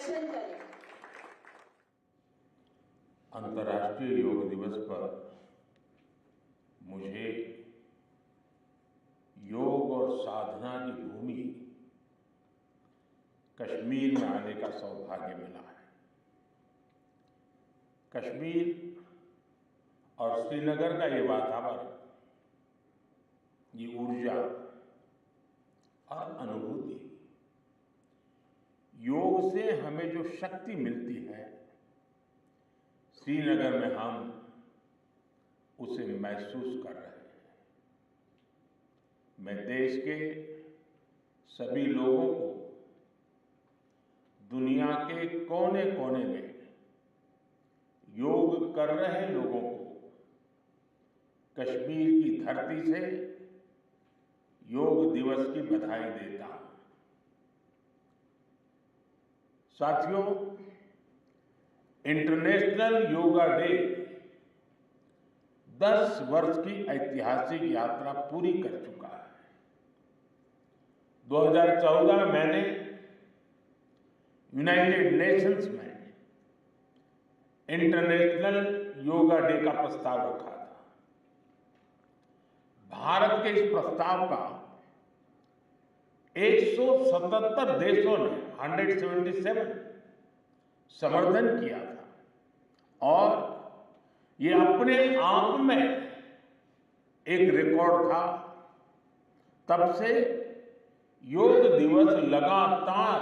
दर्शन करें। अंतर्राष्ट्रीय योग दिवस पर मुझे योग और साधना की भूमि कश्मीर में आने का सौभाग्य मिला है। कश्मीर और श्रीनगर का ये वातावरण, ये ऊर्जा और अनुभूति, योग से हमें जो शक्ति मिलती है, श्रीनगर में हम उसे महसूस कर रहे हैं। मैं देश के सभी लोगों को, दुनिया के कोने कोने में योग कर रहे लोगों को कश्मीर की धरती से योग दिवस की बधाई देता हूं। साथियों, इंटरनेशनल योगा डे 10 वर्ष की ऐतिहासिक यात्रा पूरी कर चुका है। 2014 में मैंने यूनाइटेड नेशंस में इंटरनेशनल योगा डे का प्रस्ताव रखा था। भारत के इस प्रस्ताव का 177 देशों ने 177 समर्थन किया था और ये अपने आप में एक रिकॉर्ड था। तब से योग दिवस लगातार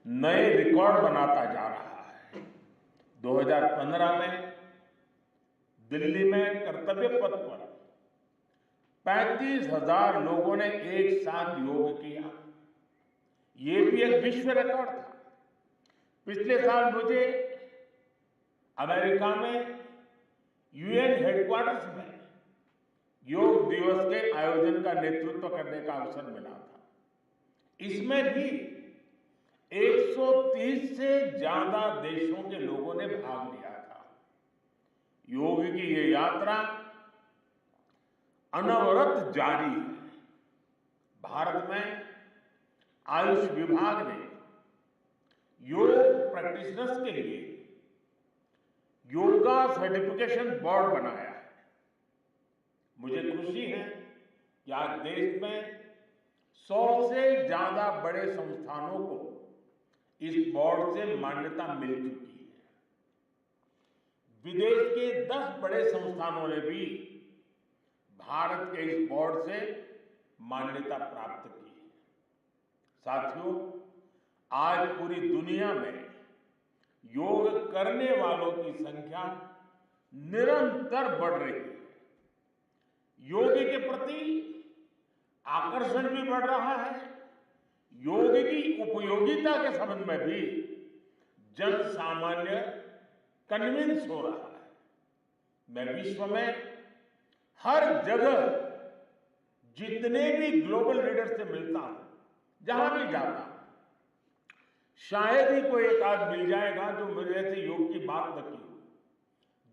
नए रिकॉर्ड बनाता जा रहा है। 2015 में दिल्ली में कर्तव्य पथ पर 35,000 लोगों ने एक साथ योग किया। ये भी एक विश्व रिकॉर्ड था। पिछले साल मुझे अमेरिका में यूएन हेडक्वार्टर्स में योग दिवस के आयोजन का नेतृत्व करने का अवसर मिला था। इसमें भी 130 से ज्यादा देशों के लोगों ने भाग लिया था। योग की ये यात्रा अनवरत जारी है। भारत में आयुष विभाग ने योग प्रैक्टिशनर्स के लिए योगा सर्टिफिकेशन बोर्ड बनाया है। मुझे खुशी है कि आज देश में 100 से ज्यादा बड़े संस्थानों को इस बोर्ड से मान्यता मिल चुकी है। विदेश के 10 बड़े संस्थानों ने भी भारत के इस बोर्ड से मान्यता प्राप्त की है। साथियों, आज पूरी दुनिया में योग करने वालों की संख्या निरंतर बढ़ रही है। योग के प्रति आकर्षण भी बढ़ रहा है। योग की उपयोगिता के संबंध में भी जन सामान्य कन्विंस हो रहा है। मैं विश्व में हर जगह जितने भी ग्लोबल लीडर से मिलता हूं, जहां भी जाता हूं, शायद ही कोई एक आध मिल जाएगा जो मेरे से योग की बात न की हो।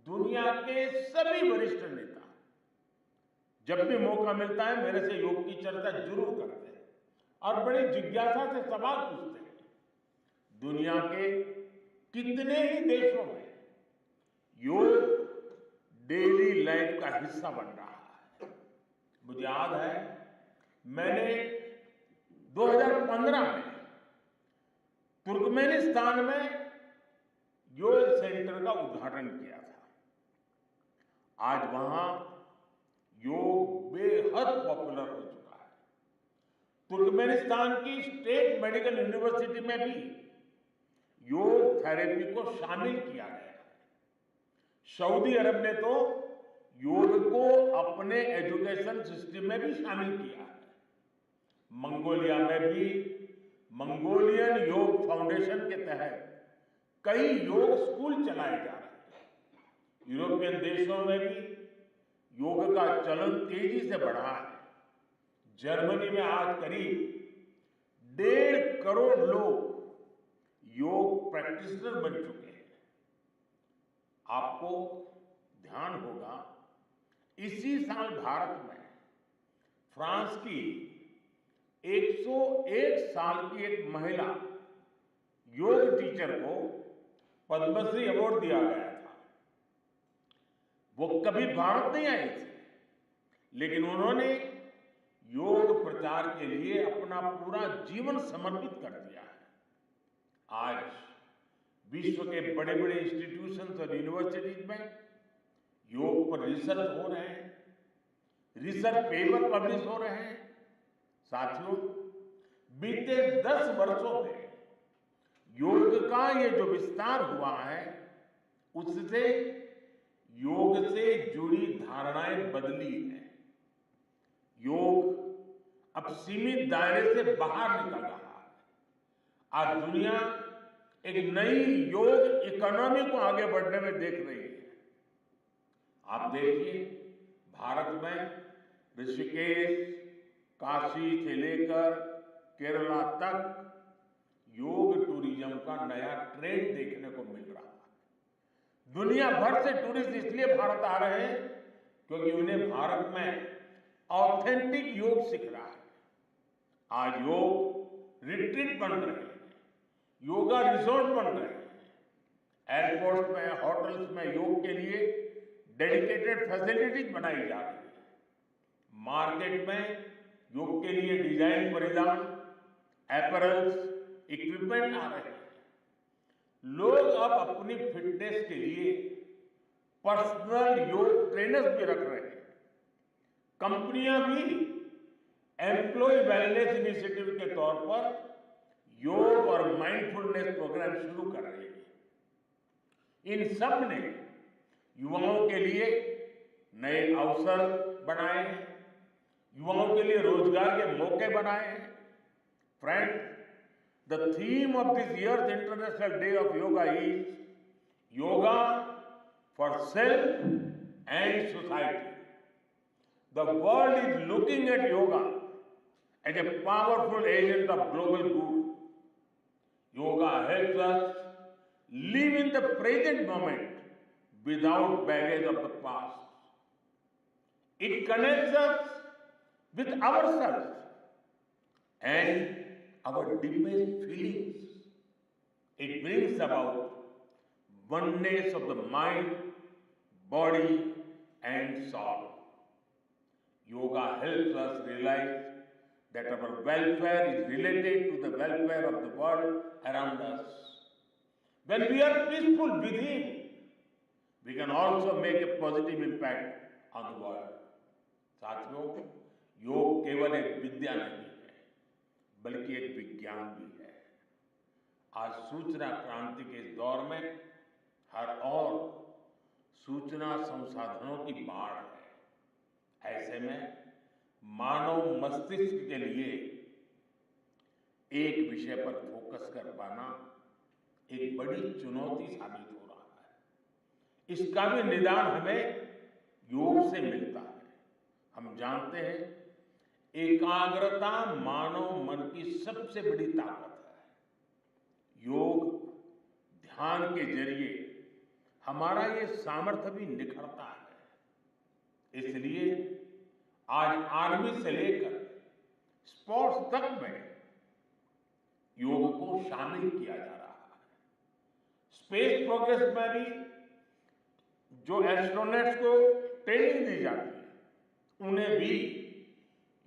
दुनिया के सभी वरिष्ठ नेता जब भी मौका मिलता है मेरे से योग की चर्चा जरूर करते हैं और बड़ी जिज्ञासा से सवाल पूछते हैं। दुनिया के कितने ही देशों में योग डेली लाइफ का हिस्सा बन रहा है। मुझे याद है, मैंने 2015 में तुर्कमेनिस्तान में योग सेंटर का उद्घाटन किया था। आज वहां योग बेहद पॉपुलर हो चुका है। तुर्कमेनिस्तान की स्टेट मेडिकल यूनिवर्सिटी में भी योग थेरेपी को शामिल किया गया है। सऊदी अरब ने तो योग को अपने एजुकेशन सिस्टम में भी शामिल किया है। मंगोलिया में भी मंगोलियन योग फाउंडेशन के तहत कई योग स्कूल चलाए जा रहे हैं। यूरोपियन देशों में भी योग का चलन तेजी से बढ़ा है। जर्मनी में आज करीब 1.5 करोड़ लोग योग प्रैक्टिशनर बन चुके हैं। आपको ध्यान होगा, इसी साल भारत में फ्रांस की 101 साल की एक महिला योग टीचर को पद्मश्री अवार्ड दिया गया था। वो कभी भारत नहीं आई थी, लेकिन उन्होंने योग प्रचार के लिए अपना पूरा जीवन समर्पित कर दिया है। आज विश्व के बड़े बड़े इंस्टीट्यूशंस और यूनिवर्सिटीज में योग पर रिसर्च हो रहे हैं, रिसर्च पेपर पब्लिश हो रहे हैं। साथियों, बीते 10 वर्षों में योग का ये जो विस्तार हुआ है, उससे योग से जुड़ी धारणाएं बदली हैं। योग अब सीमित दायरे से बाहर निकल रहा है। आज दुनिया एक नई योग इकोनॉमी को आगे बढ़ने में देख रही है। आप देखिए, भारत में ऋषिकेश, काशी से लेकर केरला तक योग टूरिज्म का नया ट्रेंड देखने को मिल रहा है। दुनिया भर से टूरिस्ट इसलिए भारत आ रहे हैं क्योंकि उन्हें भारत में ऑथेंटिक योग सीख रहा है। आज योग रिट्रीट बन रहे हैं, योगा रिसोर्ट बन रहे हैं, एयरपोर्ट में, होटल्स में योग के लिए डेडिकेटेड फैसिलिटीज बनाई जा रही है। मार्केट में योग के लिए डिजाइन परिधान, अपैरल्स, इक्विपमेंट आ रहे हैं। लोग अब अपनी फिटनेस के लिए पर्सनल योग ट्रेनर्स भी रख रहे हैं। कंपनियां भी एम्प्लॉय वेलनेस इनिशिएटिव के तौर पर योग और माइंडफुलनेस प्रोग्राम शुरू कर रही है। इन सब ने युवाओं के लिए नए अवसर बनाए हैं, युवाओं के लिए रोजगार के मौके बनाए हैं। Friends, the theme of this years international day of yoga is yoga for self and society. The world is looking at yoga as a powerful agent of global good. Yoga helps us live in the present moment without baggage of the past. It connects us with ourselves and our deepest feelings. It brings about oneness of the mind, body, and soul. Yoga helps us realize that our welfare is related to the welfare of the world around us. When we are peaceful within, we can also make a positive impact on the world. साथियों, योग केवल एक विद्या नहीं है, बल्कि एक विज्ञान भी है। आज सूचना क्रांति के इस दौर में हर ओर सूचना संसाधनों की बाढ़ है। ऐसे में मानव मस्तिष्क के लिए एक विषय पर फोकस कर पाना एक बड़ी चुनौती साबित हो रहा है। इसका भी निदान हमें योग से मिलता है। हम जानते हैं, एकाग्रता मानव मन की सबसे बड़ी ताकत है। योग ध्यान के जरिए हमारा ये सामर्थ्य भी निखरता है। इसलिए आज आर्मी से लेकर स्पोर्ट्स तक में योग को शामिल किया जा रहा है। स्पेस प्रोग्रेस में भी जो एस्ट्रोनॉट्स को ट्रेनिंग दी जाती है, उन्हें भी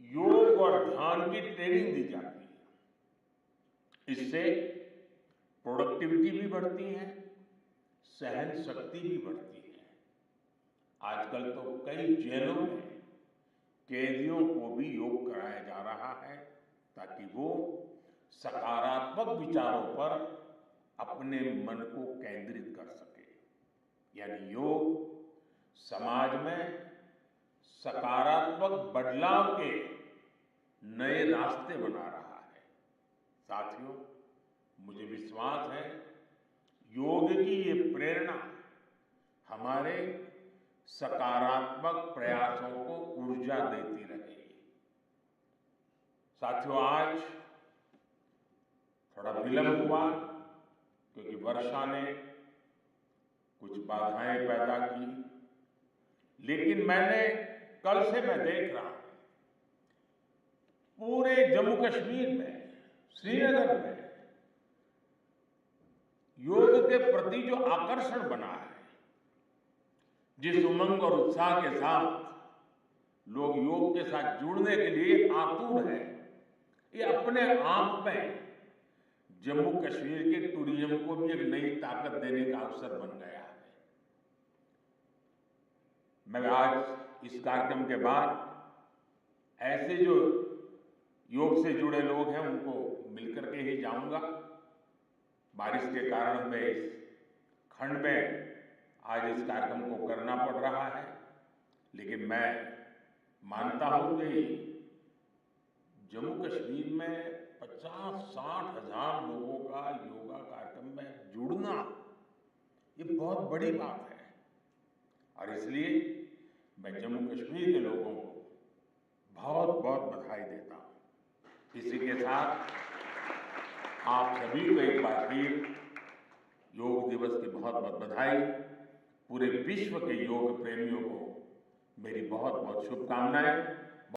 योग और ध्यान की ट्रेनिंग दी जाती है। इससे प्रोडक्टिविटी भी बढ़ती है, सहन शक्ति भी बढ़ती है। आजकल तो कई जेलों में कैदियों को भी योग कराया जा रहा है ताकि वो सकारात्मक विचारों पर अपने मन को केंद्रित कर सके। यानी योग समाज में सकारात्मक बदलाव के नए रास्ते बना रहा है। साथियों, मुझे विश्वास है योग की ये प्रेरणा हमारे सकारात्मक प्रयासों को ऊर्जा देती रहेगी। साथियों, आज थोड़ा विलंब हुआ क्योंकि वर्षा ने कुछ बाधाएं पैदा की, लेकिन कल से मैं देख रहा हूं पूरे जम्मू कश्मीर में, श्रीनगर में के प्रति जो आकर्षण बना है, जिस उमंग और उत्साह के साथ लोग योग के साथ जुड़ने के लिए आतुर है, ये अपने आप में जम्मू कश्मीर के टूरिज्म को भी एक नई ताकत देने का अवसर बन गया है। मैं आज इस कार्यक्रम के बाद ऐसे जो योग से जुड़े लोग हैं उनको मिलकर के ही जाऊंगा। बारिश के कारण हमें इस खंड में आज इस कार्यक्रम को करना पड़ रहा है, लेकिन मैं मानता हूं कि जम्मू कश्मीर में 50-60 हजार लोगों का योगा कार्यक्रम में जुड़ना ये बहुत बड़ी बात है, और इसलिए मैं जम्मू कश्मीर के लोगों को बहुत बहुत बधाई देता हूं। इसी के साथ आप सभी को एक बार फिर योग दिवस की बहुत बहुत बधाई। पूरे विश्व के योग प्रेमियों को मेरी बहुत बहुत शुभकामनाएं।